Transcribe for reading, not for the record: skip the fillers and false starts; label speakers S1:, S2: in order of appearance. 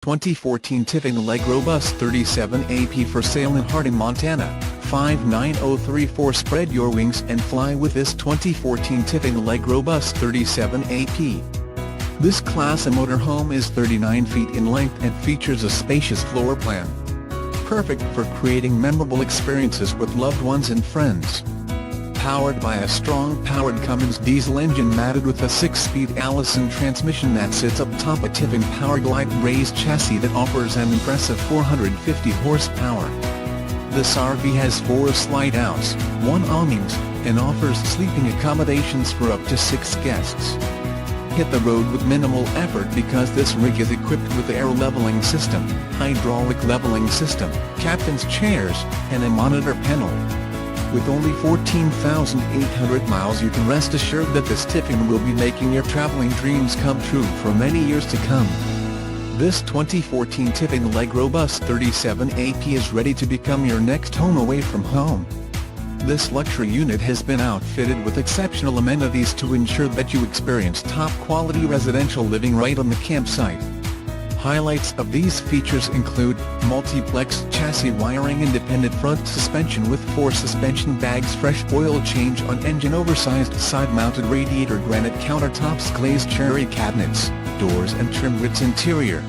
S1: 2014 Tiffin Allegro Bus 37AP for sale in Hardin, Montana, 59034. Spread your wings and fly with this 2014 Tiffin Allegro Bus 37AP. This Class A motorhome is 39 feet in length and features a spacious floor plan. Perfect for creating memorable experiences with loved ones and friends. Powered by a strong-powered Cummins diesel engine matted with a 6-speed Allison transmission that sits atop a Tiffin Powerglide raised chassis that offers an impressive 450 horsepower. This RV has 4 slide-outs, 1 awnings, and offers sleeping accommodations for up to 6 guests. Hit the road with minimal effort because this rig is equipped with air leveling system, hydraulic leveling system, captain's chairs, and a monitor panel. With only 14,800 miles, you can rest assured that this Tiffin will be making your traveling dreams come true for many years to come. This 2014 Tiffin Allegro Bus 37AP is ready to become your next home away from home. This luxury unit has been outfitted with exceptional amenities to ensure that you experience top-quality residential living right on the campsite. Highlights of these features include Multi-Plex chassis wiring, independent front suspension with 4 suspension bags, fresh oil change on engine, oversized side-mounted RadiatorGranite countertops, glazed cherry cabinets, doors and TrimRitz interior.